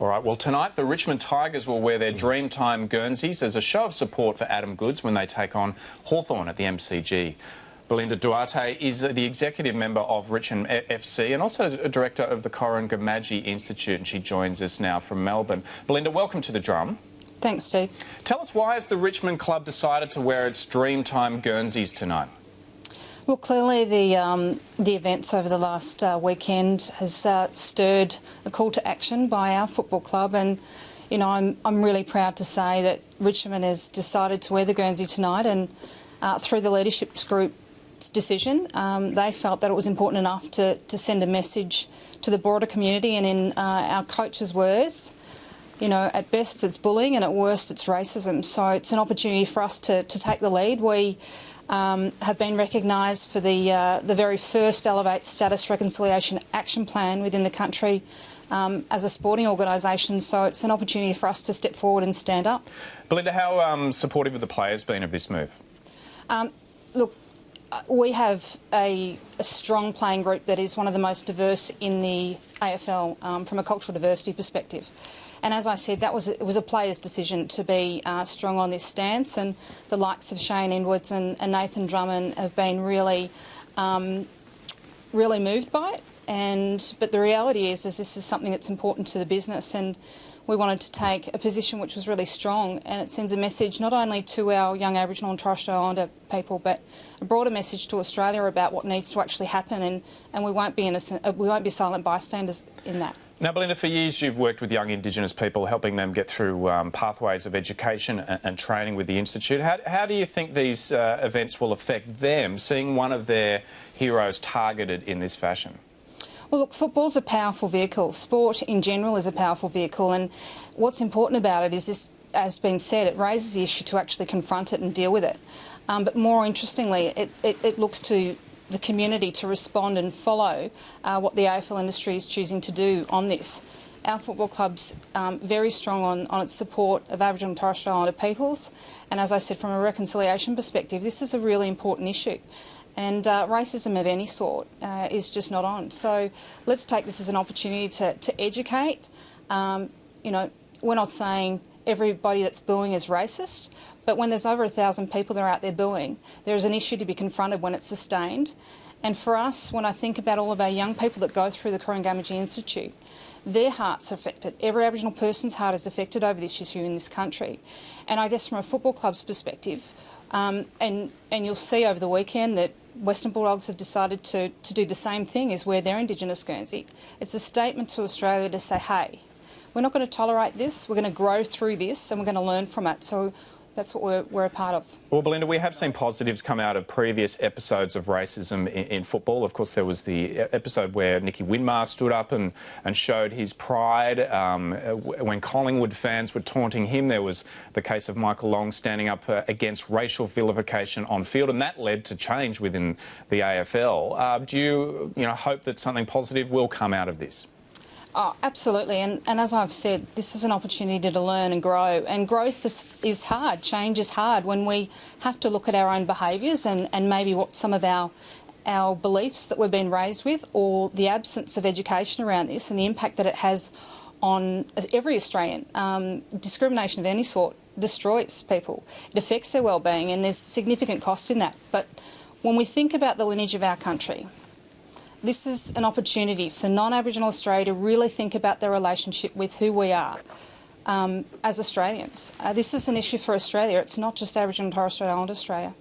All right, well, tonight the Richmond Tigers will wear their Dreamtime Guernseys as a show of support for Adam Goodes when they take on Hawthorn at the MCG. Belinda Duarte is the executive member of Richmond FC and also a director of the Corinne Institute, and she joins us now from Melbourne. Belinda, welcome to The Drum. Thanks, Steve. Tell us, why has the Richmond club decided to wear its Dreamtime Guernseys tonight? Well, clearly the events over the last weekend has stirred a call to action by our football club, and you know I'm really proud to say that Richmond has decided to wear the Guernsey tonight, and through the leadership group's decision, they felt that it was important enough to send a message to the broader community, and in our coach's words, you know, at best it's bullying and at worst it's racism. So it's an opportunity for us to take the lead. We have been recognised for the very first Elevate Status Reconciliation Action Plan within the country as a sporting organisation, so it's an opportunity for us to step forward and stand up. Belinda, how supportive have the players been of this move? Look, we have a strong playing group that is one of the most diverse in the AFL from a cultural diversity perspective. And as I said, it was a player's decision to be strong on this stance, and the likes of Shane Edwards and Nathan Drummond have been really moved by it. But the reality is this is something that's important to the business, and we wanted to take a position which was really strong, and it sends a message not only to our young Aboriginal and Torres Strait Islander people, but a broader message to Australia about what needs to actually happen, and we won't be silent bystanders in that. Now, Belinda, for years you've worked with young Indigenous people, helping them get through pathways of education and training with the Institute. How do you think these events will affect them, seeing one of their heroes targeted in this fashion? Well, look, football's a powerful vehicle. Sport in general is a powerful vehicle, and what's important about it is this, as been said, it raises the issue to actually confront it and deal with it. But more interestingly, it looks to the community to respond and follow what the AFL industry is choosing to do on this. Our football club's very strong on its support of Aboriginal and Torres Strait Islander peoples, and as I said, from a reconciliation perspective, this is a really important issue. And racism of any sort is just not on. So let's take this as an opportunity to educate. You know, we're not saying everybody that's booing is racist, but when there's over 1,000 people that are out there booing, there is an issue to be confronted when it's sustained. And for us, when I think about all of our young people that go through the Corinne Institute, their hearts are affected. Every Aboriginal person's heart is affected over this issue in this country. And I guess from a football club's perspective, and you'll see over the weekend that Western Bulldogs have decided to do the same thing as wear their Indigenous Guernsey. It's a statement to Australia to say, hey, we're not going to tolerate this, we're going to grow through this, and we're going to learn from it. So that's what we're a part of. Well, Belinda, we have seen positives come out of previous episodes of racism in football. Of course, there was the episode where Nicky Winmar stood up and showed his pride when Collingwood fans were taunting him. There was the case of Michael Long standing up against racial vilification on field, and that led to change within the AFL. Do you hope that something positive will come out of this? Oh, absolutely, and as I've said, this is an opportunity to learn and grow, and growth is hard, change is hard when we have to look at our own behaviours and maybe what some of our beliefs that we've been raised with, or the absence of education around this and the impact that it has on every Australian. Discrimination of any sort destroys people. It affects their well-being, and there's significant cost in that. But when we think about the lineage of our country, this is an opportunity for non-Aboriginal Australia to really think about their relationship with who we are as Australians. This is an issue for Australia. It's not just Aboriginal and Torres Strait Islander Australia.